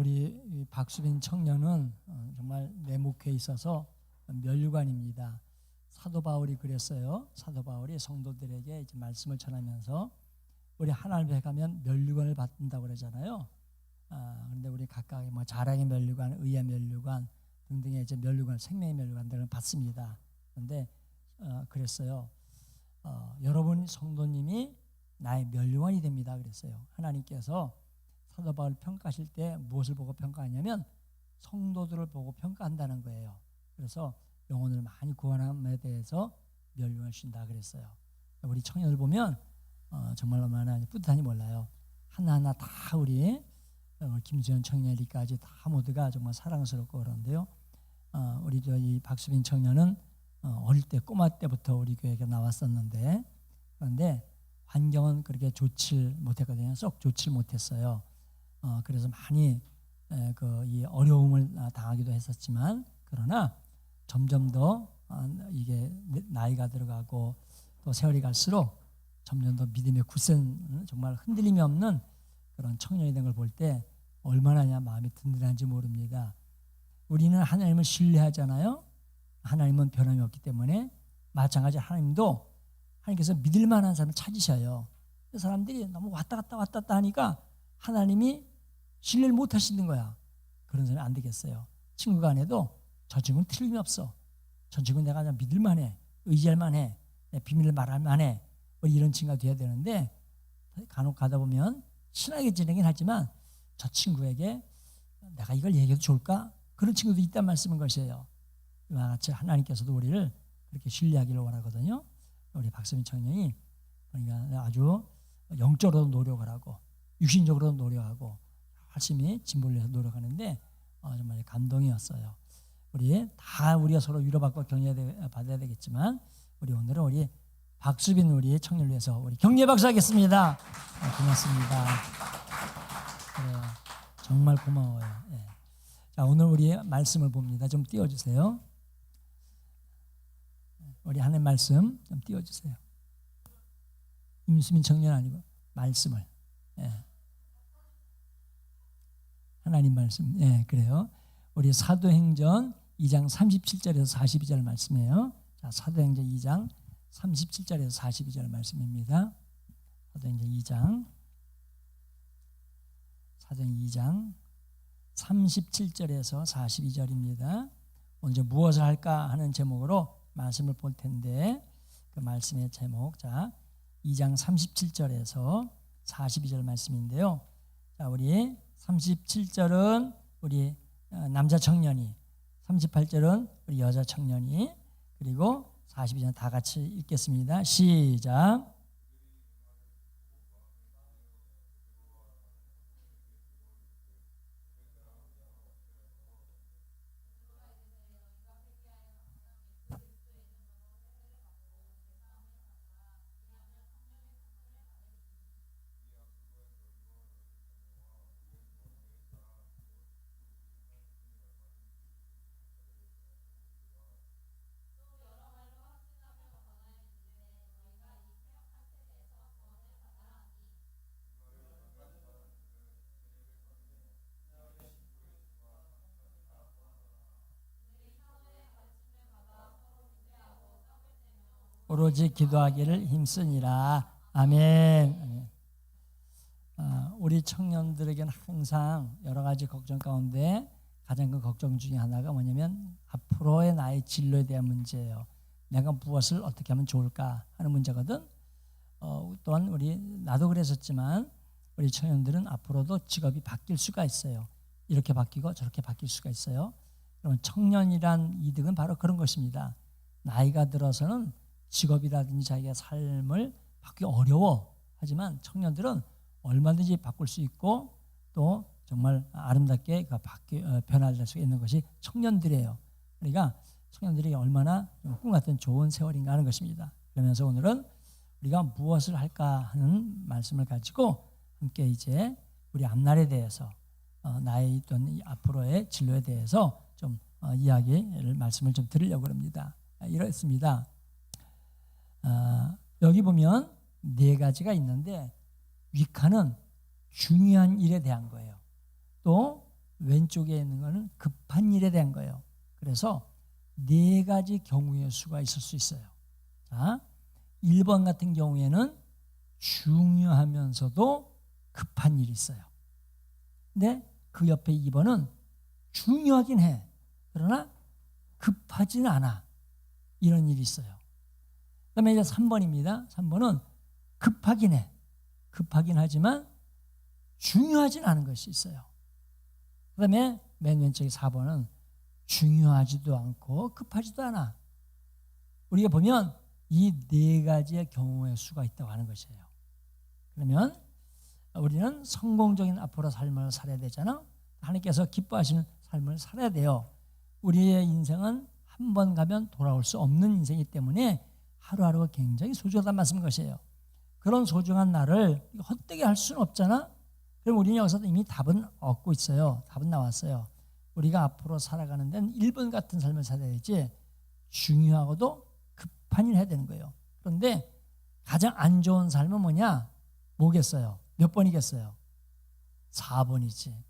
우리 이 박수빈 청년은 정말 내 목회에 있어서 면류관입니다. 사도 바울이 그랬어요. 사도 바울이 성도들에게 이제 말씀을 전하면서 우리 하나님에 가면 면류관을 받는다고 그러잖아요. 그런데 우리 각각 뭐 자랑의 면류관, 의의 면류관 등등의 이제 면류관, 생명의 면류관들을 받습니다. 그런데 그랬어요. 여러분 성도님이 나의 면류관이 됩니다. 그랬어요. 하나님께서 사도 바울 평가하실 때 무엇을 보고 평가하냐면 성도들을 보고 평가한다는 거예요. 그래서 영혼을 많이 구원함에 대해서 면류관을 주신다 그랬어요. 우리 청년을 보면 정말 얼마나 뿌듯하니 몰라요. 하나하나 다 우리 김수현 청년이까지 다 모두가 정말 사랑스럽고 그런데요. 우리 이 박수빈 청년은 어릴 때 꼬마 때부터 우리 교회에 나왔었는데 그런데 환경은 그렇게 좋지 못했거든요. 썩 좋지 못했어요. 그래서 많이 이 어려움을 당하기도 했었지만 그러나 점점 더 이게 나이가 들어가고 또 세월이 갈수록 점점 더 믿음의 굳센 정말 흔들림이 없는 그런 청년이 된 걸 볼 때 얼마나 마음이 든든한지 모릅니다. 우리는 하나님을 신뢰하잖아요. 하나님은 변함이 없기 때문에 마찬가지로 하나님께서 믿을 만한 사람을 찾으셔요. 그 사람들이 너무 왔다 갔다 하니까 하나님이 신뢰를 못 하시는 거야. 그런 사람이 안 되겠어요. 친구 간에도 저 친구는 틀림이 없어. 저 친구는 내가 믿을 만해. 의지할 만해. 내 비밀을 말할 만해. 이런 친구가 돼야 되는데 간혹 가다 보면 친하게 지내긴 하지만 저 친구에게 내가 이걸 얘기해도 좋을까? 그런 친구도 있단 말씀인 것이에요. 이와 같이 하나님께서도 우리를 그렇게 신뢰하기를 원하거든요. 우리 박수빈 청년이 그러니까 아주 영적으로도 노력을 하고 육신적으로도 노력하고 열심히 진보를 위해서 노력하는데 정말 감동이었어요. 우리가 서로 위로받고 격려받아야 되겠지만 오늘은 우리 박수빈 우리 청년을 위해서 우리 격려 박수하겠습니다. 고맙습니다. 그래요. 정말 고마워요. 네. 자, 오늘 우리 말씀을 봅니다. 좀 띄워주세요. 우리 하나님 말씀 좀 띄워주세요. 임수민 청년 아니고 말씀을. 네. 하나님 말씀. 네, 그래요. 우리 사도행전 2장 37절에서 42절 말씀이에요. 자, 사도행전 2장 37절에서 42절 말씀입니다. 사도행전 2장 37절에서 42절입니다. 오늘 무엇을 할까 하는 제목으로 말씀을 볼 텐데 그 말씀의 제목, 자 2장 37절에서 42절 말씀인데요. 자, 우리 37절은 우리 남자 청년이, 38절은 우리 여자 청년이, 그리고 42절 다 같이 읽겠습니다. 시작. 오로지 기도하기를 힘쓰니라. 아멘. 우리 청년들에게는 항상 여러 가지 걱정 가운데 가장 큰 걱정 중에 하나가 뭐냐면 앞으로의 나의 진로에 대한 문제예요. 내가 무엇을 어떻게 하면 좋을까 하는 문제거든. 또한 나도 그랬었지만 우리 청년들은 앞으로도 직업이 바뀔 수가 있어요. 이렇게 바뀌고 저렇게 바뀔 수가 있어요. 그러면 청년이란 이득은 바로 그런 것입니다. 나이가 들어서는 직업이라든지 자기의 삶을 바꾸기 어려워. 하지만 청년들은 얼마든지 바꿀 수 있고 또 정말 아름답게 변화될 수 있는 것이 청년들이에요. 그러니까 청년들이 얼마나 꿈 같은 좋은 세월인가 하는 것입니다. 그러면서 오늘은 우리가 무엇을 할까 하는 말씀을 가지고 함께 이제 우리 앞날에 대해서 나의 있던 앞으로의 진로에 대해서 좀 말씀을 좀 드리려고 합니다. 이렇습니다. 여기 보면 네 가지가 있는데 위카는 중요한 일에 대한 거예요. 또 왼쪽에 있는 거는 급한 일에 대한 거예요. 그래서 네 가지 경우의 수가 있을 수 있어요. 자, 1번 같은 경우에는 중요하면서도 급한 일이 있어요. 근데 그 옆에 2번은 중요하긴 해. 그러나 급하지는 않아. 이런 일이 있어요. 그 다음에 이제 3번입니다. 3번은 급하긴 해. 급하긴 하지만 중요하진 않은 것이 있어요. 그 다음에 맨 왼쪽에 4번은 중요하지도 않고 급하지도 않아. 우리가 보면 이 네 가지의 경우의 수가 있다고 하는 것이에요. 그러면 우리는 성공적인 앞으로 삶을 살아야 되잖아. 하나님께서 기뻐하시는 삶을 살아야 돼요. 우리의 인생은 한 번 가면 돌아올 수 없는 인생이기 때문에 하루하루가 굉장히 소중하다는 말씀인 것이에요. 그런 소중한 날을 헛되게 할 수는 없잖아. 그럼 우리는 여기서 이미 답은 얻고 있어요. 답은 나왔어요. 우리가 앞으로 살아가는 데는 1번 같은 삶을 살아야 되지 중요하고도 급한 일 해야 되는 거예요. 그런데 가장 안 좋은 삶은 뭐겠어요? 몇 번이겠어요? 4번이지.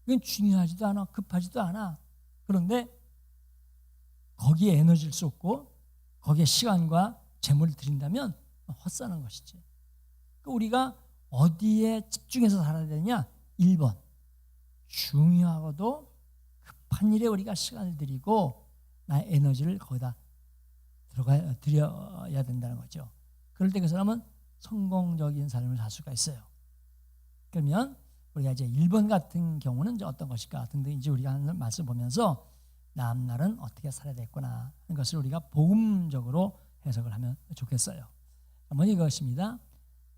이건 중요하지도 않아. 급하지도 않아. 그런데 거기에 에너지를 쏟고 거기에 시간과 재물을 들인다면 헛사는 것이지. 우리가 어디에 집중해서 살아야 되냐? 1번. 중요하고도 급한 일에 우리가 시간을 들이고 나의 에너지를 거기다 들여야 된다는 거죠. 그럴 때 그 사람은 성공적인 삶을 살 수가 있어요. 그러면 우리가 이제 1번 같은 경우는 이제 어떤 것일까 등등 이제 우리가 하는 말씀을 보면서 남날은 어떻게 살아야 되겠구나 하는 것을 우리가 복음적으로 해석을 하면 좋겠어요. 먼저 이것입니다.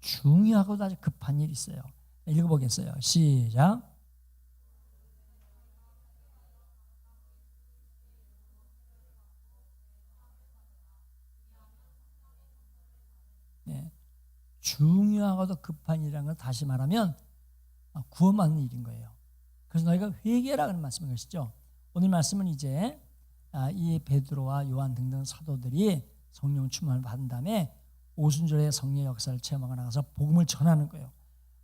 중요하고도 아주 급한 일이 있어요. 읽어보겠어요. 시작. 네. 중요하고도 급한 일이라는 걸 다시 말하면 구원받는 일인 거예요. 그래서 너희가 회개라 하는 말씀인 것이죠. 오늘 말씀은 이제 이 베드로와 요한 등등 사도들이 성령 충만을 받은 다음에 오순절의 성령 역사를 체험하고 나가서 복음을 전하는 거예요.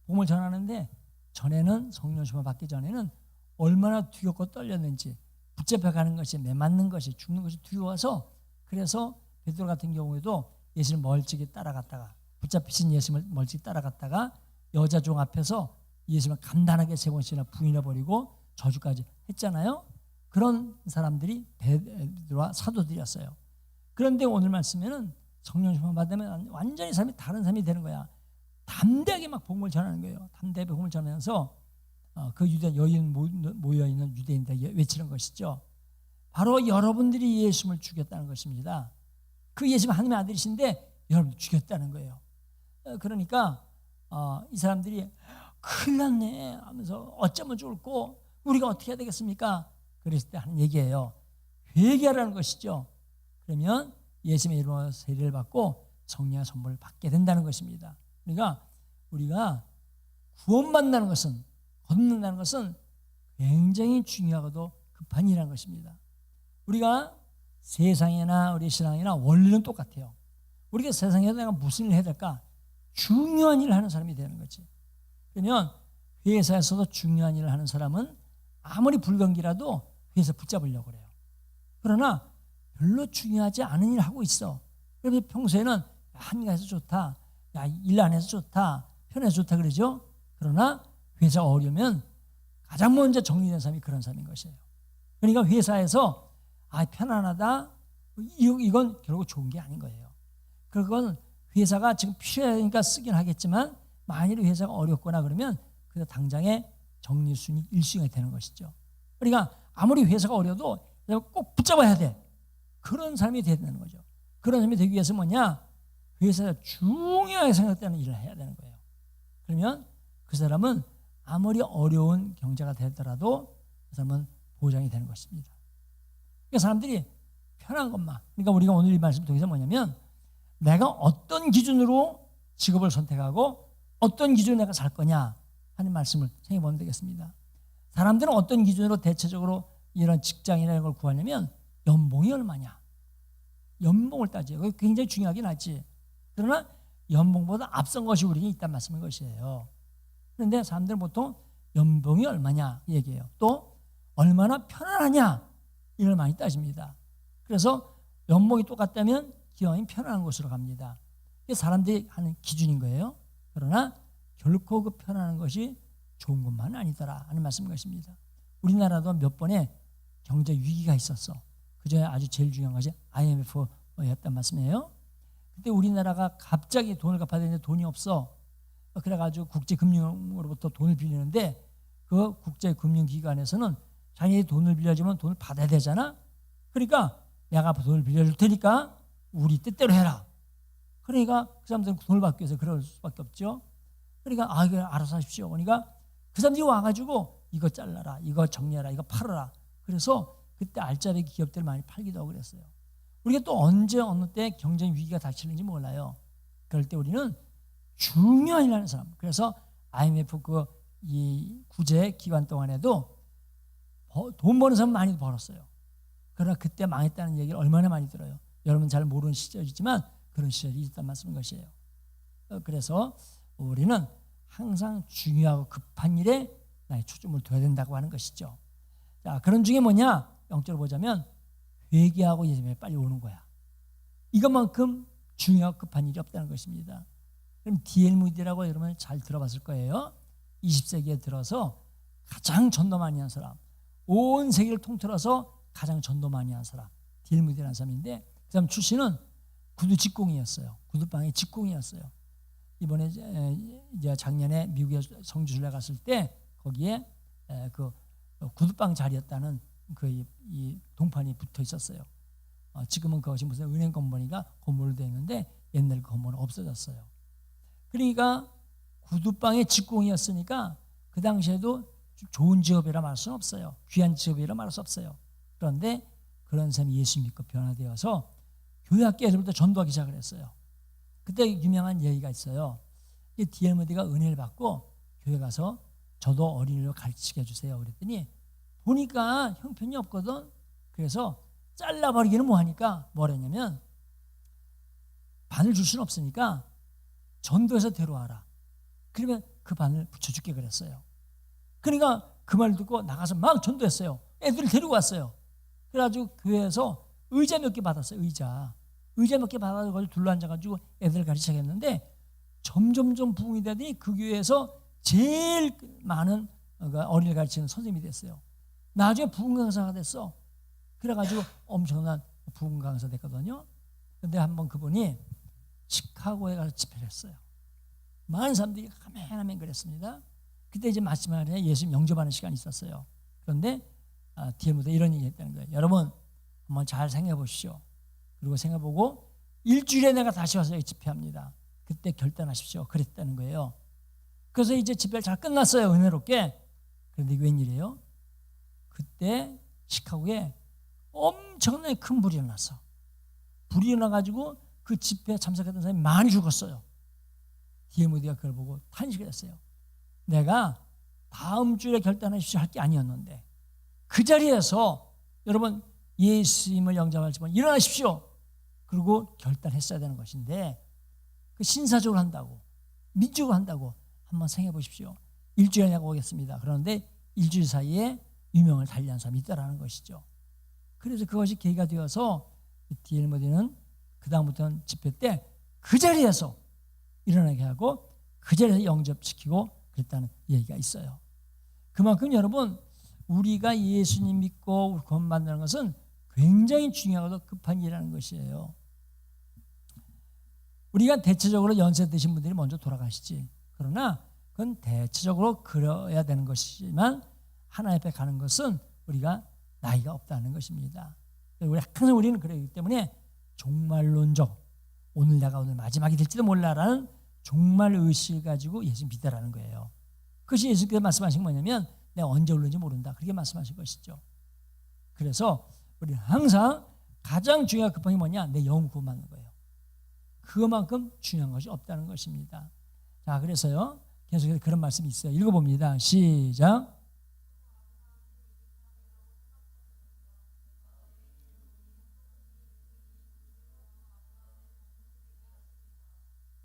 복음을 전하는데 전에는 성령 충만 받기 전에는 얼마나 두렵고 떨렸는지 붙잡혀가는 것이 매맞는 것이 죽는 것이 두려워서 그래서 베드로 같은 경우에도 예수를 멀찍이 따라갔다가 붙잡히신 예수를 멀찍이 따라갔다가 여자 종 앞에서 예수를 간단하게 3번씩이나 부인해버리고 저주까지 했잖아요. 그런 사람들이 베드로와 사도들이었어요. 그런데 오늘 말씀에는 성령 충만 받으면 완전히 삶이 다른 삶이 되는 거야. 담대하게 막 복음을 전하는 거예요. 담대하게 복음을 전하면서 그 유대 여인 모여있는 유대인들에게 외치는 것이죠. 바로 여러분들이 예수를 죽였다는 것입니다. 그 예수는 하나님의 아들이신데 여러분들 죽였다는 거예요. 그러니까 이 사람들이 큰일 났네 하면서 어쩌면 좋을꼬 우리가 어떻게 해야 되겠습니까? 그랬을 때 하는 얘기예요. 회개하라는 것이죠. 그러면 예수님의 이름으로 세례를 받고 성령의 선물을 받게 된다는 것입니다. 그러니까 우리가 구원받는다는 것은 거듭난다는 것은 굉장히 중요하고도 급한 일이라는 것입니다. 우리가 세상이나 우리 신앙이나 원리는 똑같아요. 우리가 세상에서 내가 무슨 일을 해야 될까? 중요한 일을 하는 사람이 되는 거지. 그러면 회사에서도 중요한 일을 하는 사람은 아무리 불경기라도 회사 붙잡으려고 그래요. 그러나 별로 중요하지 않은 일을 하고 있어. 그래서 평소에는 한가해서 좋다, 야, 일 안 해서 좋다, 편해서 좋다 그러죠. 그러나 회사가 어려우면 가장 먼저 정리된 사람이 그런 사람인 것이에요. 그러니까 회사에서 편안하다, 이건 결국 좋은 게 아닌 거예요. 그건 회사가 지금 필요하니까 쓰긴 하겠지만 만일 회사가 어렵거나 그러면 그래서 당장에 정리순위 1순위가 되는 것이죠. 그러니까 아무리 회사가 어려도 꼭 붙잡아야 돼. 그런 사람이 돼야 되는 거죠. 그런 사람이 되기 위해서 회사에서 중요하게 생각되는 일을 해야 되는 거예요. 그러면 그 사람은 아무리 어려운 경제가 되더라도 그 사람은 보장이 되는 것입니다. 그러니까 사람들이 편한 것만. 그러니까 우리가 오늘 이 말씀 통해서 내가 어떤 기준으로 직업을 선택하고 어떤 기준으로 내가 살 거냐 하는 말씀을 생각해 보면 되겠습니다. 사람들은 어떤 기준으로 대체적으로 이런 직장이나 이런 걸 구하냐면 연봉이 얼마냐. 연봉을 따져요. 그게 굉장히 중요하긴 하지. 그러나 연봉보다 앞선 것이 우리에게 있다는 말씀인 것이에요. 그런데 사람들은 보통 연봉이 얼마냐 얘기해요. 또 얼마나 편안하냐 이걸 많이 따집니다. 그래서 면목이 똑같다면 기왕이면 편안한 곳으로 갑니다. 이게 사람들이 하는 기준인 거예요. 그러나 결코 그 편안한 것이 좋은 것만은 아니더라 하는 말씀인 것입니다. 우리나라도 몇 번의 경제 위기가 있었어. 그중에 아주 제일 중요한 것이 IMF였단 말씀이에요. 그때 우리나라가 갑자기 돈을 갚아야 되는데 돈이 없어. 그래가지고 국제금융으로부터 돈을 빌리는데 그 국제금융기관에서는 자기네 돈을 빌려주면 돈을 받아야 되잖아. 그러니까 내가 돈을 빌려줄 테니까 우리 뜻대로 해라. 그러니까 그 사람들은 돈을 받기 위해서 그럴 수밖에 없죠. 그러니까 이거 알아서 하십시오. 그러니까 그 사람들이 와가지고 이거 잘라라, 이거 정리해라, 이거 팔아라. 그래서 그때 알짜배기 기업들 많이 팔기도 하고 그랬어요. 우리가 또 언제 어느 때 경쟁 위기가 닥치는지 몰라요. 그럴 때 우리는 중요한 일을 하는 사람. 그래서 IMF 이 구제 기간 동안에도 돈 버는 사람 많이 벌었어요. 그러나 그때 망했다는 얘기를 얼마나 많이 들어요. 여러분 잘 모르는 시절이지만 그런 시절이 있단 말씀인 것이에요. 그래서 우리는 항상 중요하고 급한 일에 나의 초점을 둬야 된다고 하는 것이죠. 자, 그런 중에 뭐냐? 영적으로 보자면 회개하고 예수님에 빨리 오는 거야. 이것만큼 중요하고 급한 일이 없다는 것입니다. 그럼 D.L. 무디라고 여러분 잘 들어봤을 거예요. 20세기에 들어서 가장 전도 많이 한 사람, 온 세계를 통틀어서 가장 전도 많이 한 사람, D.L. 무디라는 사람인데 그 사람 출신은 구두 직공이었어요. 구두방의 직공이었어요. 이번에 이제 작년에 미국에 성지순례 갔을 때 거기에 그 구두방 자리였다는 이 동판이 붙어 있었어요. 지금은 그것이 무슨 은행 건물이가 건물로 되어 있는데 옛날 그 건물은 없어졌어요. 그러니까 구두방의 직공이었으니까 그 당시에도 좋은 직업이라 말할 수는 없어요. 귀한 직업이라 말할 수 없어요. 그런데 그런 사람이 예수 믿고 변화되어서 교회 학교에서부터 전도하기 시작을 했어요. 그때 유명한 얘기가 있어요. D.L. 무디가 은혜를 받고 교회 가서 저도 어린이로 가르치게 해주세요. 그랬더니 보니까 형편이 없거든. 그래서 잘라버리기는 뭐하니까 뭐라 했냐면 반을 줄 수는 없으니까 전도해서 데려와라. 그러면 그 반을 붙여줄게 그랬어요. 그러니까 그 말 듣고 나가서 막 전도했어요. 애들을 데리고 왔어요. 그래가지고 교회에서 의자 몇 개 받았어요. 의자 몇 개 받아서 둘러앉아가지고 애들을 가르치겠는데 점점점 부흥이 되더니 그 교회에서 제일 많은 어린이를 가르치는 선생님이 됐어요. 나중에 부흥 강사가 됐어. 그래가지고 엄청난 부흥 강사 됐거든요. 근데 한번 그분이 시카고에 가서 집회를 했어요. 많은 사람들이 가만히 그랬습니다. 그때 이제 마지막에 예수님 영접하는 시간이 있었어요. 그런데 D.L. 무디가 이런 얘기 했다는 거예요. 여러분 한번 잘 생각해 보십시오. 그리고 생각해보고 일주일에 내가 다시 와서 집회합니다. 그때 결단하십시오. 그랬다는 거예요. 그래서 이제 집회를 잘 끝났어요. 은혜롭게. 그런데 웬일이에요? 그때 시카고에 엄청나게 큰 불이 일어났어. 불이 일어나가지고 그 집회에 참석했던 사람이 많이 죽었어요. D.L. 무디가 그걸 보고 탄식을 했어요. 내가 다음 주에 결단하십시오 할 게 아니었는데 그 자리에서 여러분 예수님을 영접할지만 일어나십시오. 그리고 결단했어야 되는 것인데 그 신사적으로 한다고 민족으로 한다고 한번 생각해 보십시오. 일주일에 내가 오겠습니다. 그런데 일주일 사이에 유명을 달리한 사람이 있다라는 것이죠. 그래서 그것이 계기가 되어서 D.L. 무디는 그 다음부터는 집회 때 그 자리에서 일어나게 하고 그 자리에서 영접시키고 그랬다는 얘기가 있어요. 그만큼 여러분 우리가 예수님 믿고 구원 받는 것은 굉장히 중요하고 급한 일이라는 것이에요. 우리가 대체적으로 연세 드신 분들이 먼저 돌아가시지. 그러나 그건 대체적으로 그래야 되는 것이지만 하나님 앞에 가는 것은 우리가 나이가 없다는 것입니다. 항상 우리는 그러기 때문에 종말론적 오늘 마지막이 될지도 몰라라는 종말 의식을 가지고 예수 믿으라는 거예요. 그것이 예수께서 말씀하신 게 뭐냐면 내가 언제 오는지 모른다. 그렇게 말씀하신 것이죠. 그래서 우리는 항상 가장 중요한 급한 게 뭐냐? 내 영혼 구원받는 거예요. 그것만큼 중요한 것이 없다는 것입니다. 자, 그래서요. 계속해서 그런 말씀이 있어요. 읽어봅니다. 시작.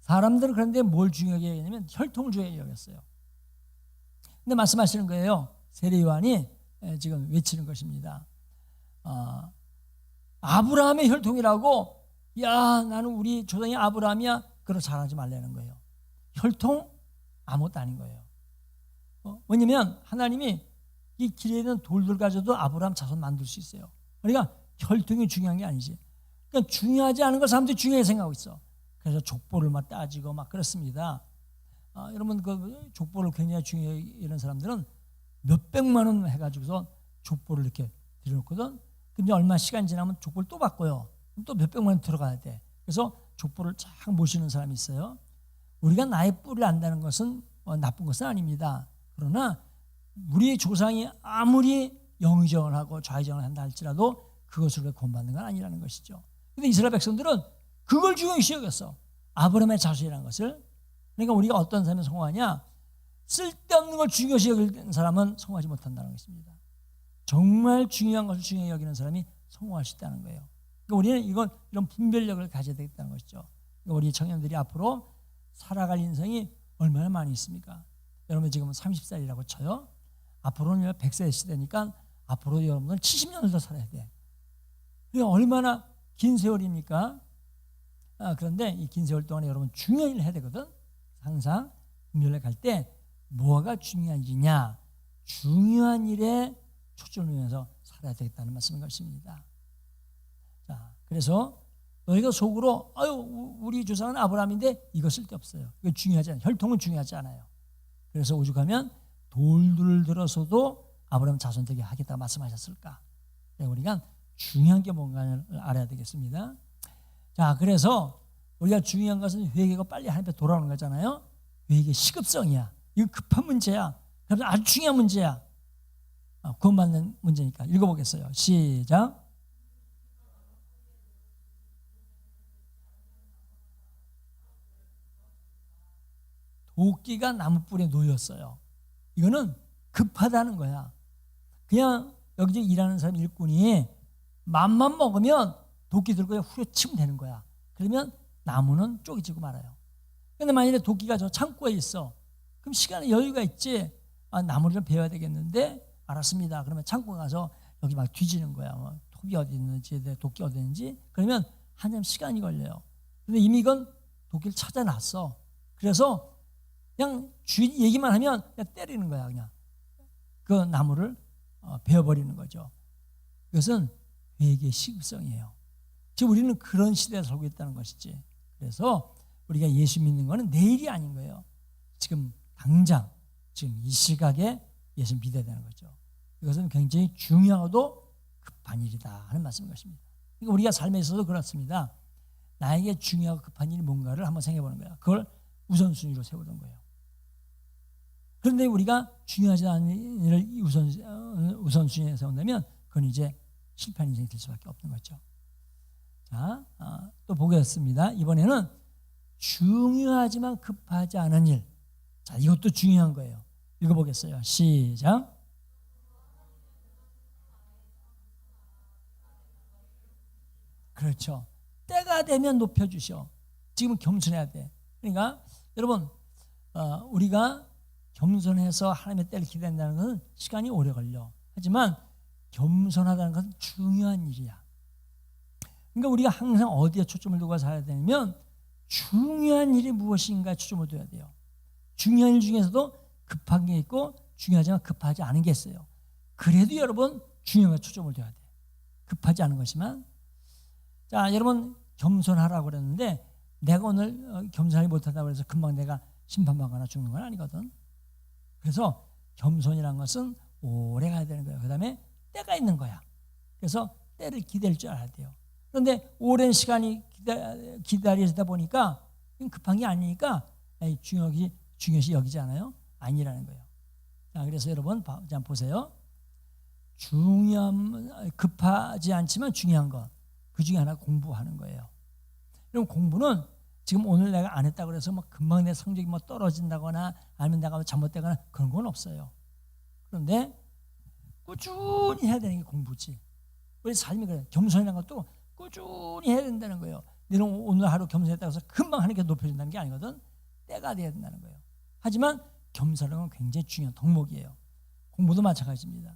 사람들은 그런데 뭘 중요하게 여기냐면 혈통을 중요하게 여겼어요. 근데 말씀하시는 거예요. 세례 요한이 지금 외치는 것입니다. 아브라함의 혈통이라고, 야, 나는 우리 조상이 아브라함이야, 그걸 잘하지 말라는 거예요. 혈통 아무것도 아닌 거예요. 왜냐면 하나님이 이 길에 있는 돌들 가져도 아브라함 자손 만들 수 있어요. 그러니까 혈통이 중요한 게 아니지. 그러니까 중요하지 않은 걸 사람들이 중요하게 생각하고 있어. 그래서 족보를 막 따지고 막 그렇습니다. 여러분 그 족보를 굉장히 중요해 이런 사람들은 몇백만 원 해가지고서 족보를 이렇게 들여놓거든. 근데 얼마 시간 지나면 족보를 또 바꿔요. 또 몇백만 원 들어가야 돼. 그래서 족보를 쫙 모시는 사람이 있어요. 우리가 나의 뿌리를 안다는 것은 나쁜 것은 아닙니다. 그러나 우리 조상이 아무리 영의정을 하고 좌의정을 한다 할지라도 그것으로 구원받는 건 아니라는 것이죠. 근데 이스라엘 백성들은 그걸 중요시 여겼어. 아브라함의 자손이라는 것을. 그러니까 우리가 어떤 사람이 성공하냐? 쓸데없는 걸 중요시 여기는 사람은 성공하지 못한다는 것입니다. 정말 중요한 것을 중요히 여기는 사람이 성공할 수 있다는 거예요. 그러니까 우리는 이런 분별력을 가져야 되겠다는 것이죠. 그러니까 우리 청년들이 앞으로 살아갈 인생이 얼마나 많이 있습니까? 여러분 지금 30살이라고 쳐요. 앞으로는 100세 시대니까 앞으로 여러분은 70년을 더 살아야 돼. 그러니까 얼마나 긴 세월입니까? 그런데 이 긴 세월 동안에 여러분 중요한 일을 해야 되거든. 항상 분별력 갈 때 뭐가 중요한 일이냐? 중요한 일에 초점을 두면서 살아야 되겠다는 말씀인 것입니다. 자, 그래서 너희가 속으로 우리 조상은 아브라함인데 이거 쓸데없어요. 이거 중요하지 않아요. 혈통은 중요하지 않아요. 그래서 오죽하면 돌들을 들어서도 아브라함 자손 되게 하겠다고 말씀하셨을까? 우리가 중요한 게 뭔가를 알아야 되겠습니다. 자, 그래서 우리가 중요한 것은 회개가 빨리 하나님 앞에 돌아오는 거잖아요. 회개 시급성이야. 이거 급한 문제야. 그래서 아주 중요한 문제야. 구원받는 문제니까 읽어보겠어요. 시작. 도끼가 나무 뿔에 놓였어요. 이거는 급하다는 거야. 그냥 여기저기 일하는 사람 일꾼이 맘만 먹으면 도끼 들고 후려치면 되는 거야. 그러면 나무는 쪼개지고 말아요. 그런데 만약에 도끼가 저 창고에 있어. 그럼 시간에 여유가 있지. 나무를 좀 베어야 되겠는데 알았습니다. 그러면 창고 가서 여기 막 뒤지는 거야. 톱이 어디 있는지, 도끼 어디 있는지. 그러면 한참 시간이 걸려요. 근데 이미 이건 도끼를 찾아놨어. 그래서 그냥 주인 얘기만 하면 그냥 때리는 거야. 그냥 그 나무를 베어버리는 거죠. 이것은 회개의 시급성이에요. 지금 우리는 그런 시대에 살고 있다는 것이지. 그래서 우리가 예수 믿는 것은 내일이 아닌 거예요. 지금 당장 지금 이 시각에 예수 믿어야 되는 거죠. 이것은 굉장히 중요하고 급한 일이다 하는 말씀인 것입니다. 그러니까 우리가 삶에 있어도 그렇습니다. 나에게 중요하고 급한 일이 뭔가를 한번 생각해 보는 거예요. 그걸 우선순위로 세우는 거예요. 그런데 우리가 중요하지 않은 일을 우선순위에 세운다면 그건 이제 실패한 인생이 될 수밖에 없는 거죠. 자, 또 보겠습니다. 이번에는 중요하지만 급하지 않은 일. 자, 이것도 중요한 거예요. 읽어보겠어요. 시작. 그렇죠. 때가 되면 높여주셔. 지금 겸손해야 돼. 그러니까 여러분 우리가 겸손해서 하나님의 때를 기다린다는 것은 시간이 오래 걸려. 하지만 겸손하다는 것은 중요한 일이야. 그러니까 우리가 항상 어디에 초점을 두고 살아야 되냐면 중요한 일이 무엇인가에 초점을 둬야 돼요. 중요한 일 중에서도 급한 게 있고 중요하지만 급하지 않은 게 있어요. 그래도 여러분 중요한 게 초점을 둬야 돼. 급하지 않은 것이지만. 자, 여러분 겸손하라고 그랬는데 내가 오늘 겸손하지 못하다고 해서 금방 내가 심판받거나 죽는 건 아니거든. 그래서 겸손이라는 것은 오래 가야 되는 거예요. 그 다음에 때가 있는 거야. 그래서 때를 기다릴 줄 알아야 돼요. 그런데 오랜 시간이 기다리다 보니까 급한 게 아니니까 중요시 여기지 않아요? 아니라는 거예요. 자, 그래서 여러분 자, 보세요. 급하지 않지만 중요한 것. 그 중에 하나 공부하는 거예요. 그럼 공부는 지금 오늘 내가 안 했다고 해서 막 금방 내 성적이 뭐 떨어진다거나 아니면 내가 잘못되거나 그런 건 없어요. 그런데 꾸준히 해야 되는 게 공부지. 우리 삶이 그래요. 겸손이라는 것도 꾸준히 해야 된다는 거예요. 너는 오늘 하루 겸손했다고 해서 금방 하나님께 높여준다는 게 아니거든. 때가 돼야 된다는 거예요. 하지만 겸손은 굉장히 중요한 덕목이에요. 공부도 마찬가지입니다.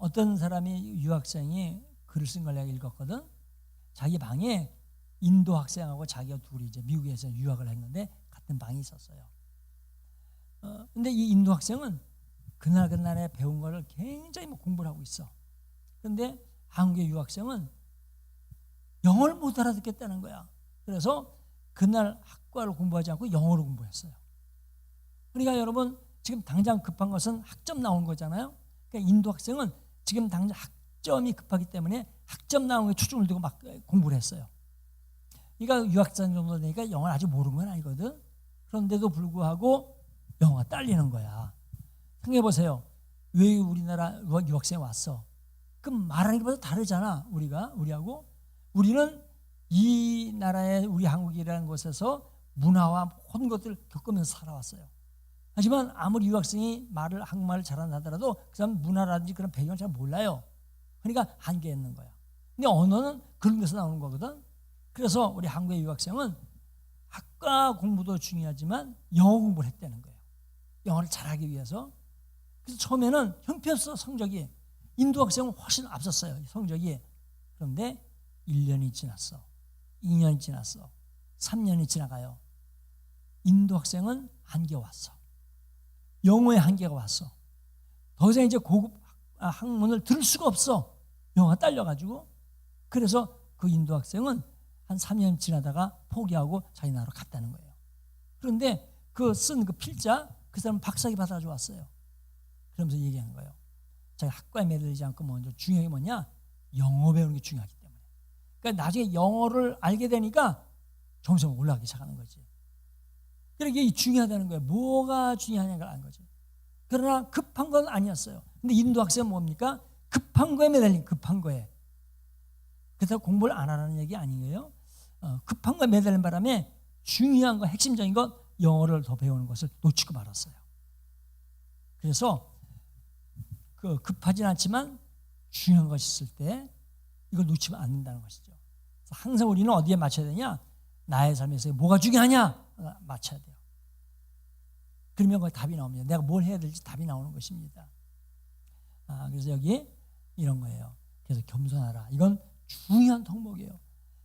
어떤 사람이 유학생이 글을 쓴 걸 내가 읽었거든. 자기 방에 인도 학생하고 자기가 둘이 이제 미국에서 유학을 했는데 같은 방이 있었어요. 근데 이 인도 학생은 그날에 배운 걸 굉장히 공부를 하고 있어. 그런데 한국의 유학생은 영어를 못 알아듣겠다는 거야. 그래서 그날 학과를 공부하지 않고 영어로 공부했어요. 그러니까 여러분 지금 당장 급한 것은 학점 나온 거잖아요. 그러니까 인도 학생은 지금 당장 학점이 급하기 때문에 학점 나온 게 초점을 두고 막 공부를 했어요. 그러니까 유학생 정도 되니까 영어를 아직 모르는 건 아니거든. 그런데도 불구하고 영어가 딸리는 거야. 생각해 보세요. 왜 우리나라 유학생 왔어? 그럼 말하는 게 벌써 다르잖아. 우리하고. 우리는 이 나라의 우리 한국이라는 곳에서 문화와 모든 것들을 겪으면서 살아왔어요. 하지만 아무리 유학생이 한국말을 잘한다 하더라도 그 사람 문화라든지 그런 배경을 잘 몰라요. 그러니까 한계에 있는 거야. 근데 언어는 그런 데서 나오는 거거든. 그래서 우리 한국의 유학생은 학과 공부도 중요하지만 영어 공부를 했다는 거예요. 영어를 잘하기 위해서. 그래서 처음에는 형편없어 성적이. 인도 학생은 훨씬 앞섰어요. 성적이. 그런데 1년이 지났어. 2년이 지났어. 3년이 지나가요. 인도 학생은 한계가 왔어. 영어의 한계가 왔어. 더 이상 이제 고급 학문을 들을 수가 없어. 영어가 딸려가지고. 그래서 그 인도 학생은 한 3년 지나다가 포기하고 자기 나라로 갔다는 거예요. 그런데 그 쓴 그 필자, 그 사람은 박사학위 받아가지고 왔어요. 그러면서 얘기한 거예요. 자기 학과에 매달리지 않고 먼저 중요한 게 뭐냐? 영어 배우는 게 중요하기 때문에. 그러니까 나중에 영어를 알게 되니까 점점 올라가기 시작하는 거지. 그러니까 이게 중요하다는 거예요. 뭐가 중요하냐는 걸 아는 거지. 그러나 급한 건 아니었어요. 근데 인도 학생은 뭡니까? 급한 거에 매달린 급한 거에. 그래서 공부를 안 하라는 얘기 아니에요. 급한 거에 매달린 바람에 중요한 거, 핵심적인 것, 영어를 더 배우는 것을 놓치고 말았어요. 그래서 급하진 않지만 중요한 것이 있을 때 이걸 놓치면 안 된다는 것이죠. 항상 우리는 어디에 맞춰야 되냐? 나의 삶에서 뭐가 중요하냐? 맞춰야 돼요. 그러면 거기 답이 나옵니다. 내가 뭘 해야 될지 답이 나오는 것입니다. 그래서 여기 이런 거예요. 그래서 겸손하라. 이건 중요한 덕목이에요.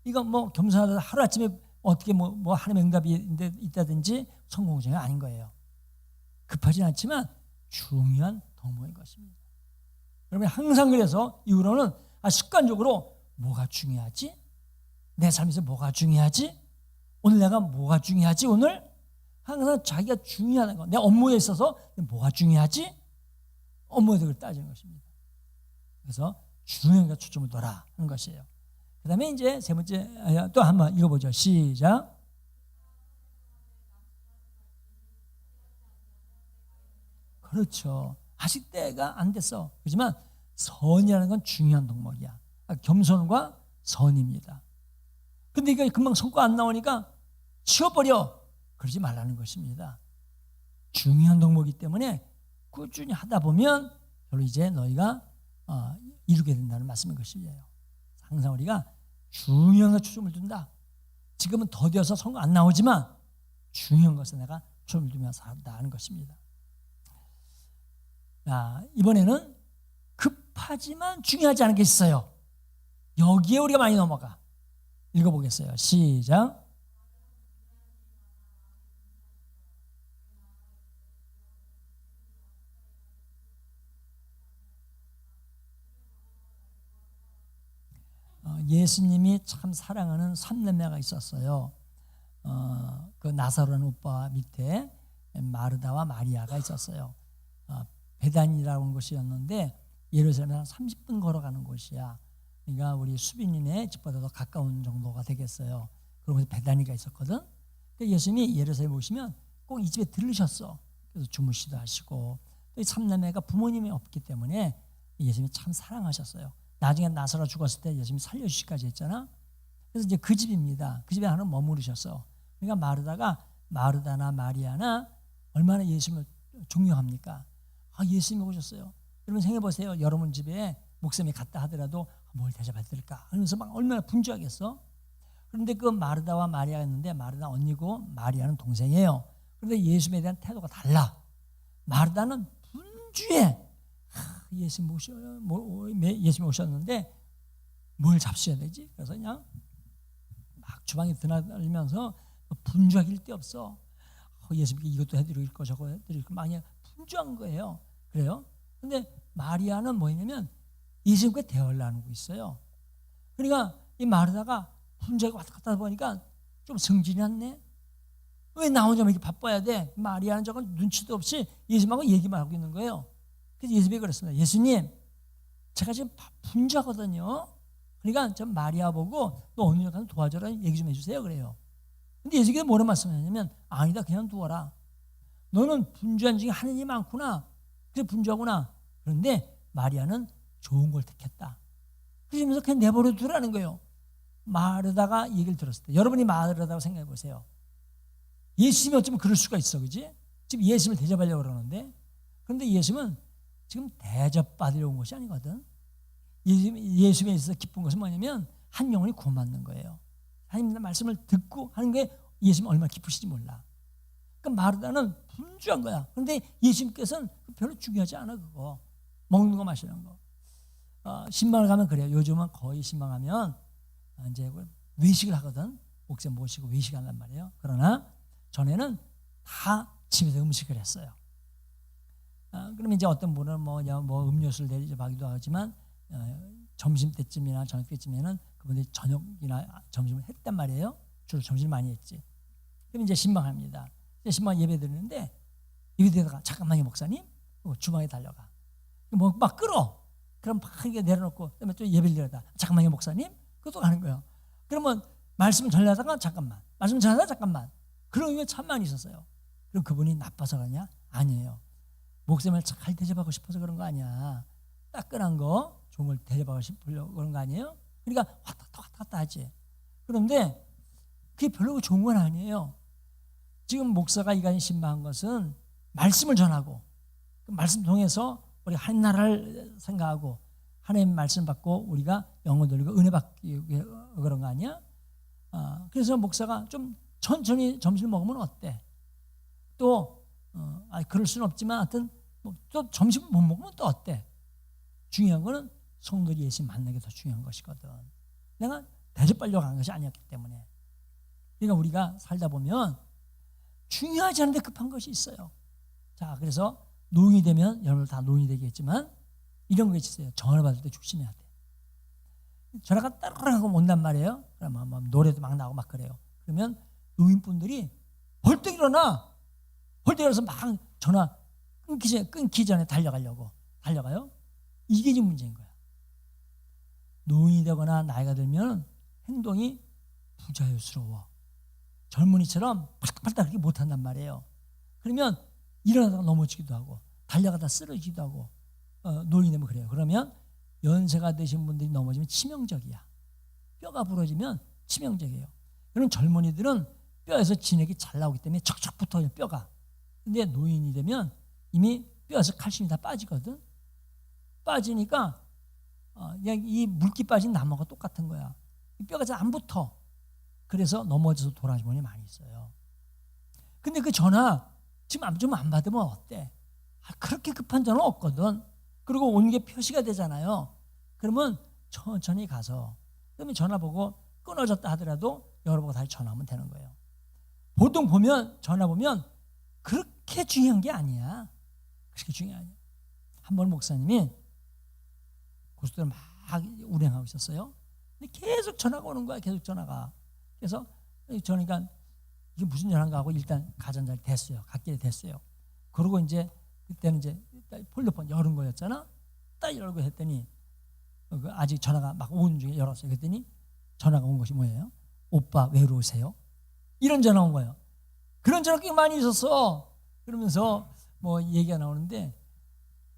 이건 뭐 겸손하다 하루아침에 어떻게 뭐 하나님의 응답이 있다든지 성공적이 아닌 거예요. 급하진 않지만 중요한 덕목인 것입니다. 여러분 항상 그래서 이후로는 습관적으로 뭐가 중요하지? 내 삶에서 뭐가 중요하지? 오늘 내가 뭐가 중요하지? 오늘 항상 자기가 중요한 거, 내 업무에 있어서 뭐가 중요하지? 업무에 대해서 따지는 것입니다. 그래서 중요한 게 초점을 둬라 하는 것이에요. 그 다음에 이제 세 번째 또 한번 읽어보죠. 시작. 그렇죠. 아직 때가 안 됐어. 그렇지만 선이라는 건 중요한 덕목이야. 겸손과 선입니다. 근데 이게 금방 성과 안 나오니까 치워버려. 그러지 말라는 것입니다. 중요한 덕목이기 때문에 꾸준히 하다 보면 별로 이제 너희가 이루게 된다는 말씀인 것이에요. 항상 우리가 중요한 것에 초점을 둔다. 지금은 더뎌서 성과 안 나오지만 중요한 것에 내가 초점을 두면서 한다는 것입니다. 이번에는 급하지만 중요하지 않은 게 있어요. 여기에 우리가 많이 넘어가. 읽어보겠어요. 시작. 예수님이 참 사랑하는 삼남매가 있었어요. 그 나사로라는 오빠 밑에 마르다와 마리아가 있었어요. 베단이라고 하는 곳이었는데 예루살렘에 한 30분 걸어가는 곳이야. 그러니까 우리 수빈이네 집보다 더 가까운 정도가 되겠어요. 그러면서 베다니가 있었거든. 예수님이 예루살렘에 오시면 꼭 이 집에 들르셨어. 그래서 주무시도 하시고 또 이 삼남매가 부모님이 없기 때문에 예수님이 참 사랑하셨어요. 나중에 나사로 죽었을 때 예수님이 살려주시기까지 했잖아. 그래서 이제 그 집입니다. 그 집에 하나 머무르셨어. 그러니까 마르다나 마리아나 얼마나 예수님을 존경합니까? 예수님이 오셨어요. 여러분 생각해보세요. 여러분 집에 목사님이 갔다 하더라도 뭘 대접해드릴까 하면서 막 얼마나 분주하겠어. 그런데 그 마르다와 마리아가 있는데 마르다 언니고 마리아는 동생이에요. 그런데 예수님에 대한 태도가 달라. 마르다는 분주해. 예수님 오셨는데 뭘 잡수셔야 되지? 그래서 그냥 막 주방에 드나들면서 분주하길 데 없어. 예수님께 이것도 해드릴 거 저거 해드릴 거 많이 분주한 거예요. 그래요? 근데 마리아는 뭐냐면 예수님과 대화를 나누고 있어요. 그러니까 이 마르다가 분주하게 왔다 갔다 보니까 좀 성질이 났네. 왜 나 혼자만 이렇게 바빠야 돼? 마리아는 저건 눈치도 없이 예수님하고 얘기만 하고 있는 거예요. 그래서 예수님이 그랬습니다. 예수님, 제가 지금 분주하거든요. 그러니까 좀 마리아 보고 너 어느 날 가서 도와줘라 얘기 좀 해주세요. 그래요. 근데 예수님께서 뭐라 말씀하냐면 아니다, 그냥 두어라. 너는 분주한 중에 하는 일이 많구나. 그래 분주하구나. 그런데 마리아는 좋은 걸 택했다. 그러면서 그냥 내버려 두라는 거예요. 마르다가 얘기를 들었을 때 여러분이 마르다고 생각해 보세요. 예수님이 어쩌면 그럴 수가 있어, 그지? 지금 예수님을 대접하려고 그러는데, 그런데 예수님은 지금 대접받으려고 온 것이 아니거든. 예수님에 있어서 기쁜 것은 뭐냐면 한 영혼이 구원받는 거예요. 하나님의 말씀을 듣고 하는 게 예수님 얼마나 기쁘실지 몰라. 그러니까 마르다는 분주한 거야. 그런데 예수님께서는 별로 중요하지 않아, 그거. 먹는 거 마시는 거. 신방을 가면 그래요. 요즘은 거의 신방 가면 이제 외식을 하거든. 목사님 모시고 외식한단 말이에요. 그러나 전에는 다 집에서 음식을 했어요. 그러면 이제 어떤 분은 뭐 음료수를 대접하기도 하지만 점심 때쯤이나 저녁 때쯤에는 그분들이 저녁이나 점심을 했단 말이에요. 주로 점심을 많이 했지. 그럼 이제 신방합니다. 신방 예배 드리는데 예배 드리다가 잠깐만요 목사님, 주방에 달려가. 뭐 막 끌어. 그럼 막 이게 내려놓고 그다음에 또 예배를 드리다 잠깐만요 목사님, 그것도 가는 거예요. 그러면 말씀 전하다가 잠깐만, 말씀 전하다가 잠깐만. 그런 경우가 참 많이 있었어요. 그럼 그분이 나빠서 그러냐? 아니에요. 목사님을 잘 대접하고 싶어서 그런 거 아니야. 따끈한 거 좋은 걸 대접하고 싶으려고 그런 거 아니에요? 그러니까 왔다 갔다 하지. 그런데 그게 별로 좋은 건 아니에요. 지금 목사가 이간이 신방한 것은 말씀을 전하고 그 말씀 통해서 우리 한 나라를 생각하고 하나님 말씀 받고 우리가 영혼 돌리고 은혜 받기 위해 그런 거 아니야? 그래서 목사가 좀 천천히 점심을 먹으면 어때? 또 그럴 수는 없지만 하여튼 또 점심을 못 먹으면 또 어때? 중요한 거는 성도들이 예수님 만나는 게 더 중요한 것이거든. 내가 대접하려고 한 것이 아니었기 때문에. 그러니까 우리가 살다 보면 중요하지 않은데 급한 것이 있어요. 자, 그래서 노인이 되면 여러분 다 노인이 되겠지만 이런 거 있어요. 전화 받을 때 조심해야 돼. 전화가 따르릉 온단 말이에요. 그러면 노래도 막 나오고 막 그래요. 그러면 노인분들이 벌떡 일어나. 벌떡 일어나서 막 전화 끊기 전에 달려가요. 이게 지금 문제인 거야. 노인이 되거나 나이가 들면 행동이 부자유스러워. 젊은이처럼 팔딱팔딱 그렇게 못한단 말이에요. 그러면 일어나다가 넘어지기도 하고 달려가다 쓰러지기도 하고 노인이 되면 그래요. 그러면 연세가 되신 분들이 넘어지면 치명적이야. 뼈가 부러지면 치명적이에요. 그럼 젊은이들은 뼈에서 진액이 잘 나오기 때문에 척척 붙어요, 뼈가. 근데 노인이 되면 이미 뼈에서 칼슘이 다 빠지거든. 빠지니까 그냥 이 물기 빠진 나무가 똑같은 거야. 뼈가 잘 안 붙어. 그래서 넘어져서 돌아가신 분이 많이 있어요. 근데 그 전화 지금 좀 안 받으면 어때? 그렇게 급한 전화 없거든. 그리고 온 게 표시가 되잖아요. 그러면 천천히 가서 그러면 전화 보고 끊어졌다 하더라도 열어보고 다시 전화하면 되는 거예요. 보통 보면 전화 보면 그렇게 중요한 게 아니야. 그렇게 중요하냐. 한 번 목사님이 고속도로 막 운행하고 있었어요. 근데 계속 전화가 오는 거야. 계속 전화가. 그래서 저니까 이게 무슨 전화인가 하고 일단 가전자리 됐어요. 갓길에 됐어요. 그러고 이제 그때는 이제 폴더폰 열은 거였잖아. 딱 열고 했더니 아직 전화가 막 오는 중에 열었어요. 그랬더니 전화가 온 것이 뭐예요? 오빠 외로우세요? 이런 전화 온 거예요. 그런 전화 꽤 많이 있었어. 그러면서 뭐 얘기가 나오는데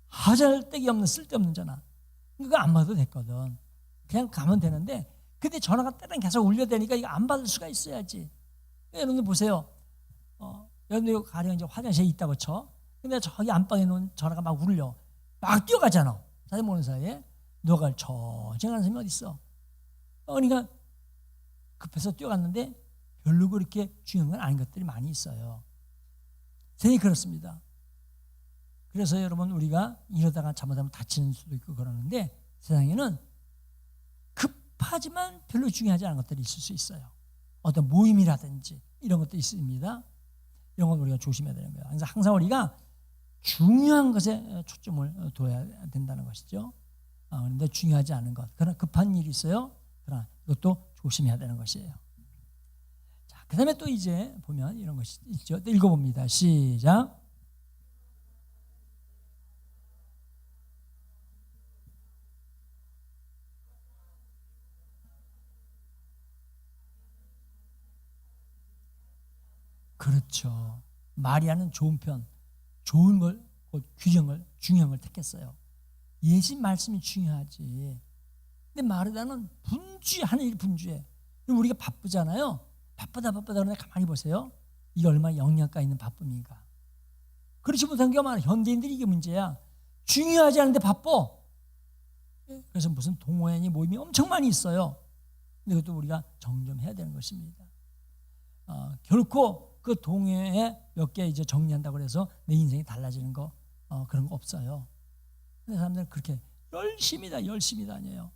하잘데기 없는 쓸데없는 전화. 그거 안 받아도 됐거든. 그냥 가면 되는데 근데 전화가 때랑 계속 울려대니까 이거 안 받을 수가 있어야지. 여러분들 보세요. 여러분들 가령 이제 화장실에 있다고 쳐. 근데 저기 안방에 놓은 전화가 막 울려. 막 뛰어가잖아. 자기 모르는 사이에. 누가 천천히 가는 사람이 어디 있어. 그러니까 급해서 뛰어갔는데 별로 그렇게 중요한 건 아닌 것들이 많이 있어요. 세상이 그렇습니다. 그래서 여러분 우리가 이러다가 잘못하면 다치는 수도 있고 그러는데 세상에는 급하지만 별로 중요하지 않은 것들이 있을 수 있어요. 어떤 모임이라든지 이런 것도 있습니다. 이런 건 우리가 조심해야 되는 거예요. 그래서 항상 우리가 중요한 것에 초점을 둬야 된다는 것이죠. 그런데 중요하지 않은 것, 그러나 급한 일이 있어요. 그러나 이것도 조심해야 되는 것이에요. 자, 그 다음에 또 이제 보면 이런 것이 있죠. 또 읽어봅니다. 시작. 그렇죠. 마리아는 좋은 편, 좋은 걸, 규정을, 중요한 걸 택했어요. 예수 말씀이 중요하지. 근데 마르다는 하는 일 분주해. 우리가 바쁘잖아요. 바쁘다 그러는데 가만히 보세요. 이게 얼마나 영양가 있는 바쁨인가. 그렇지 못한 게 많아. 현대인들이 이게 문제야. 중요하지 않은데 바빠. 그래서 무슨 동호회니 모임이 엄청 많이 있어요. 근데 그것도 우리가 정점해야 되는 것입니다. 결코 그 동호회에 몇 개 이제 정리한다고 해서 내 인생이 달라지는 거 그런 거 없어요. 근데 사람들은 그렇게 열심히 다녀요.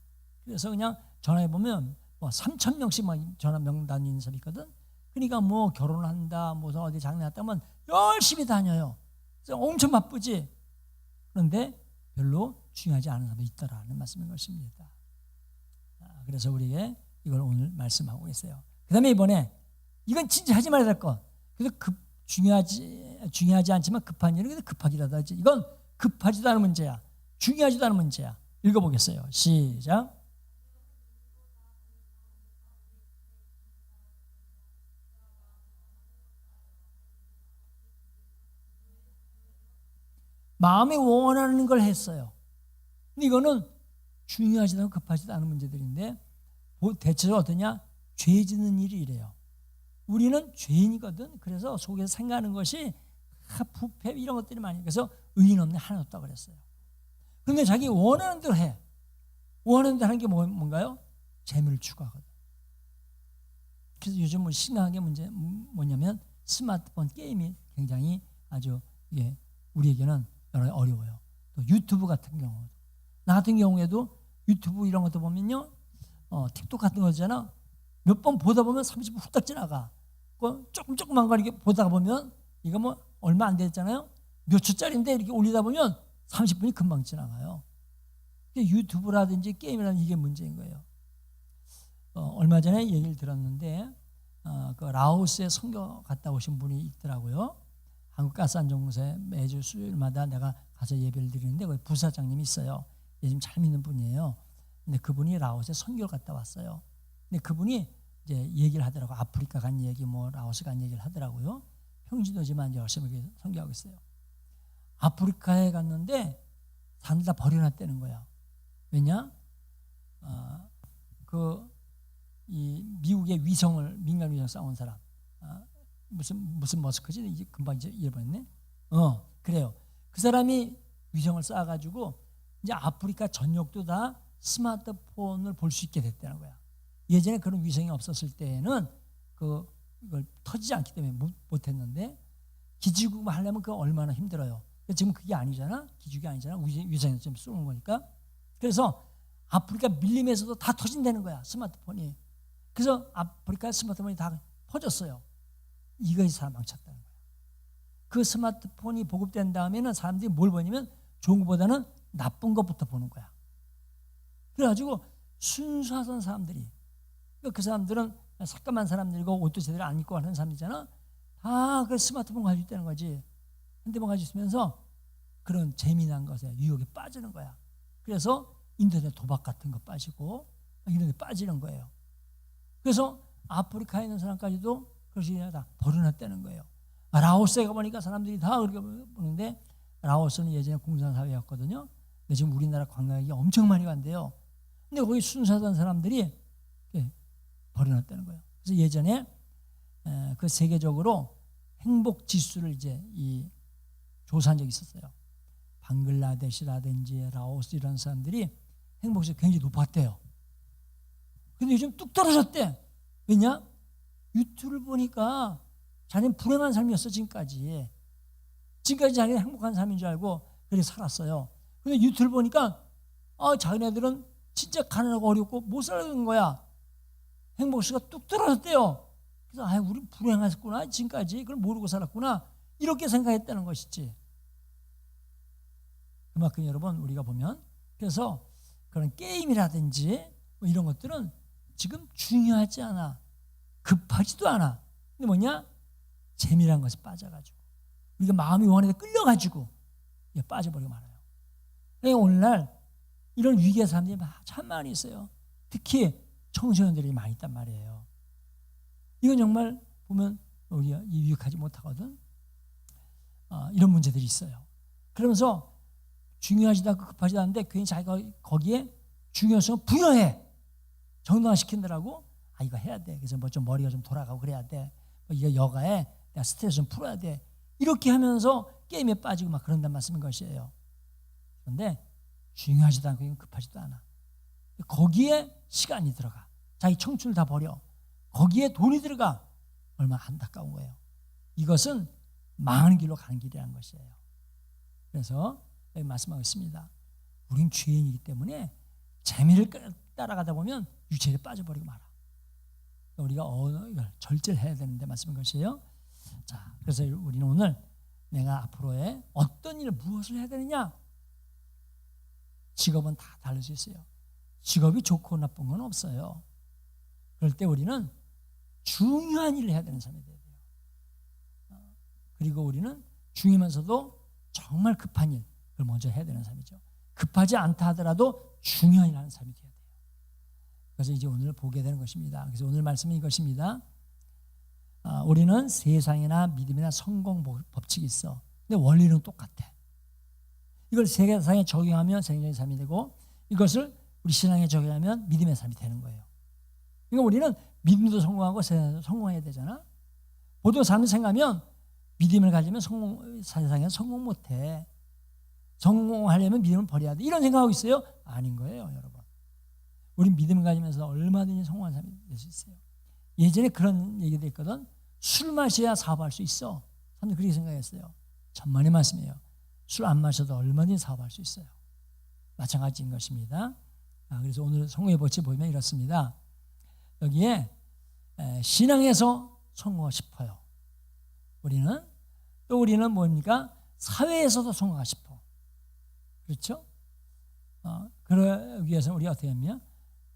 그래서 그냥 전화해 보면 뭐 3,000명씩 막 전화 명단이 있는 사람이 있거든. 그러니까 뭐 결혼한다, 뭐 어디 장례했다 하면 열심히 다녀요. 그래서 엄청 바쁘지. 그런데 별로 중요하지 않은 사람도 있더라는 말씀인 것입니다. 그래서 우리에게 이걸 오늘 말씀하고 있어요. 그 다음에 이번에 이건 진짜 하지 말아야 될 것. 그래서 중요하지 않지만 급한 일은 급하기라도 하지. 이건 급하지도 않은 문제야. 중요하지도 않은 문제야. 읽어보겠어요. 시작. 마음이 원하는 걸 했어요. 근데 이거는 중요하지도 않고 급하지도 않은 문제들인데 대체로 어떠냐? 죄 짓는 일이 이래요. 우리는 죄인이거든. 그래서 속에서 생각하는 것이 부패 이런 것들이 많이. 그래서 의인 없네 하나 없다고 그랬어요. 근데 자기 원하는 대로 해. 원하는 대로 하는 게 뭔가요? 재물을 추구하거든. 그래서 요즘 심각한 게 뭐냐면 스마트폰 게임이 굉장히 아주 우리에게는 여러 어려워요. 또 유튜브 같은 경우, 나 같은 경우에도 유튜브 이런 것도 보면요, 틱톡 같은 거잖아. 몇 번 보다 보면 30분 후딱 지나가. 조금만 거 이렇게 보다 보면 이거 뭐 얼마 안 됐잖아요. 몇 초짜리인데 이렇게 올리다 보면 30분이 금방 지나가요. 유튜브라든지 게임이라든지 이게 문제인 거예요. 얼마 전에 얘기를 들었는데 그 라오스에 선교 갔다 오신 분이 있더라고요. 한국 가스안전공사에 매주 수요일마다 내가 가서 예배를 드리는데 거기 부사장님이 있어요. 요즘 잘 믿는 분이에요. 근데 그분이 라오스에 선교를 갔다 왔어요. 근데 그분이 이제 얘기를 하더라고. 아프리카 간 얘기, 뭐 라오스 간 얘기를 하더라고요. 평신도지만 열심히 선교하고 있어요. 아프리카에 갔는데 사람들 다 버려놨다는 거야. 왜냐? 이 미국의 민간 위성을 쏴온 사람, 무슨 머스크지? 이제 금방 이제 잃어버렸네. 그래요. 그 사람이 위성을 쏴가지고 이제 아프리카 전역도 다 스마트폰을 볼 수 있게 됐다는 거야. 예전에 그런 위성이 없었을 때는 이걸 터지지 않기 때문에 못했는데 기지국 하려면 그거 얼마나 힘들어요. 지금 그게 아니잖아. 기지국이 아니잖아. 위성에서 좀 쏘는 거니까. 그래서 아프리카 밀림에서도 다 터진다는 거야. 스마트폰이. 그래서 아프리카 스마트폰이 다 퍼졌어요. 이것이 사람 망쳤다는 거야. 그 스마트폰이 보급된 다음에는 사람들이 뭘 보냐면 좋은 것보다는 나쁜 것부터 보는 거야. 그래가지고 순수하던 사람들이, 그 사람들은 삭감한 사람들이고 옷도 제대로 안 입고 하는 사람이잖아. 다 그 스마트폰 가지고 있다는 거지. 핸드폰 가지고 있으면서 그런 재미난 것에 유혹에 빠지는 거야. 그래서 인터넷 도박 같은 거 빠지고 이런 데 빠지는 거예요. 그래서 아프리카에 있는 사람까지도 그것이 다 버려놨다는 거예요. 라오스에 가보니까 사람들이 다 그렇게 보는데, 라오스는 예전에 공산사회였거든요. 근데 지금 우리나라 관광객이 엄청 많이 간대요. 근데 거기 순수하던 사람들이 버려놨다는 거예요. 그래서 예전에 그 세계적으로 행복 지수를 이제 조사한 적이 있었어요. 방글라데시라든지 라오스 이런 사람들이 행복지수가 굉장히 높았대요. 근데 요즘 뚝 떨어졌대. 왜냐? 유튜브를 보니까 자기는 불행한 삶이었어 지금까지. 지금까지 자기는 행복한 삶인 줄 알고 그렇게 살았어요. 근데 유튜브를 보니까 자기네들은 진짜 가난하고 어렵고 못 살아가는 거야. 행복수가 뚝 떨어졌대요. 그래서 우리 불행했구나 지금까지. 그걸 모르고 살았구나. 이렇게 생각했다는 것이지. 그만큼 여러분 우리가 보면 그래서 그런 게임이라든지 뭐 이런 것들은 지금 중요하지 않아. 급하지도 않아. 근데 뭐냐? 재미란 것에 빠져가지고 우리가 마음이 원한에 끌려가지고 빠져버리고 말아요. 그러니까 오늘날 이런 위기의 사람들이 참 많이 있어요. 특히 청소년들이 많이 있단 말이에요. 이건 정말 보면 우리가 유익하지 못하거든. 이런 문제들이 있어요. 그러면서 중요하지도 않고 급하지도 않은데 괜히 자기가 거기에 중요성을 부여해. 정당화시킨다라고 이거 해야 돼. 그래서 뭐 좀 머리가 좀 돌아가고 그래야 돼. 이거 여가에 내가 스트레스 좀 풀어야 돼. 이렇게 하면서 게임에 빠지고 막 그런단 말씀인 것이에요. 그런데 중요하지도 않고 급하지도 않아. 거기에 시간이 들어가. 자기 청춘을 다 버려. 거기에 돈이 들어가. 얼마나 안타까운 거예요. 이것은 망하는 길로 가는 길이라는 것이에요. 그래서 여기 말씀하고 있습니다. 우린 죄인이기 때문에 재미를 따라가다 보면 유체에 빠져버리고 말아. 우리가 이걸 절제를 해야 되는데 말씀인 것이에요. 자, 그래서 우리는 오늘 내가 앞으로의 어떤 일을 무엇을 해야 되느냐? 직업은 다 다를 수 있어요. 직업이 좋고 나쁜 건 없어요. 그럴 때 우리는 중요한 일을 해야 되는 사람이 돼야 돼요. 그리고 우리는 중요하면서도 정말 급한 일, 그걸 먼저 해야 되는 사람이죠. 급하지 않다 하더라도 중요한 일을 하는 사람이 돼야 돼요. 그래서 이제 오늘 보게 되는 것입니다. 그래서 오늘 말씀은 이것입니다. 우리는 세상이나 믿음이나 성공 법칙이 있어. 근데 원리는 똑같아. 이걸 세상에 적용하면 세상적인 삶이 되고 이것을 우리 신앙에 적용하면 믿음의 삶이 되는 거예요. 그러니까 우리는 믿음도 성공하고 세상에도 성공해야 되잖아. 보통 사람들 생각하면 믿음을 가지면 세상에서 성공 못해. 성공하려면 믿음을 버려야 돼. 이런 생각하고 있어요. 아닌 거예요, 여러분. 우린 믿음을 가지면서 얼마든지 성공한 사람이 될 수 있어요. 예전에 그런 얘기도 있거든. 술 마셔야 사업할 수 있어. 사람들 그렇게 생각했어요. 천만의 말씀이에요. 술 안 마셔도 얼마든지 사업할 수 있어요. 마찬가지인 것입니다. 그래서 오늘 성공의 법칙 보면 이렇습니다. 여기에 신앙에서 성공하고 싶어요. 우리는 뭡니까? 사회에서도 성공하고 싶어. 그렇죠? 그러기 위해서 우리가 어떻게 하면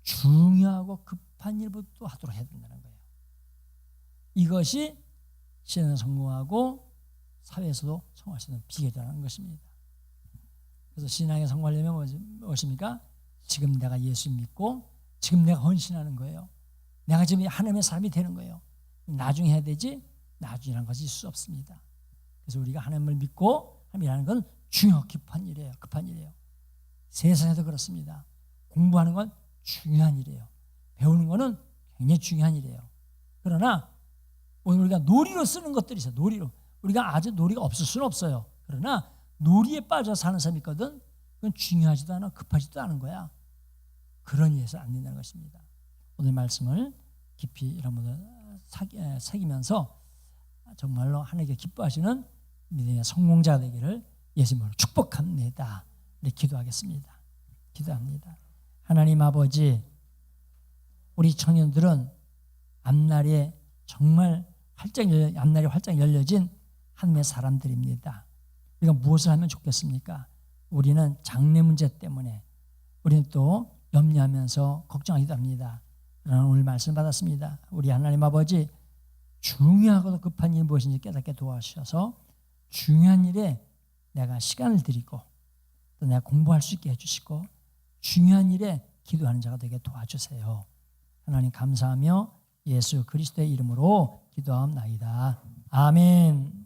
중요하고 급한 일부터 하도록 해야 된다는 거예요. 이것이 신앙에서 성공하고 사회에서도 성공할 수 있는 비결이라는 것입니다. 그래서 신앙에 성공하려면 무엇입니까? 지금 내가 예수 믿고 지금 내가 헌신하는 거예요. 내가 지금 하나님의 사람이 되는 거예요. 나중에 해야 되지 나중이라는 것이 있을 수 없습니다. 그래서 우리가 하나님을 믿고 하나님이라는 건 중요하고 급한 일이에요. 급한 일이에요. 세상에도 그렇습니다. 공부하는 건 중요한 일이에요. 배우는 거는 굉장히 중요한 일이에요. 그러나 오늘 우리가 놀이로 쓰는 것들이 있어요. 놀이로. 우리가 아주 놀이가 없을 수는 없어요. 그러나 놀이에 빠져 사는 사람이 있거든. 그건 중요하지도 않아 급하지도 않은 거야. 그런 일에서 안 된다는 것입니다. 오늘 말씀을 깊이 여러분들 새기면서 정말로 하나님께 기뻐하시는 믿음의 성공자 되기를 예수님으로 축복합니다. 네, 기도하겠습니다. 기도합니다. 하나님 아버지, 우리 청년들은 앞날이 활짝 열려진 하나님의 사람들입니다. 우리가 무엇을 하면 좋겠습니까? 우리는 장래 문제 때문에 우리는 또 염려하면서 걱정하기도 합니다. 그러나 오늘 말씀 받았습니다. 우리 하나님 아버지, 중요하고도 급한 일이 무엇인지 깨닫게 도와주셔서 중요한 일에 내가 시간을 드리고 또 내가 공부할 수 있게 해주시고 중요한 일에 기도하는 자가 되게 도와주세요. 하나님 감사하며 예수 그리스도의 이름으로 기도하옵나이다. 아멘.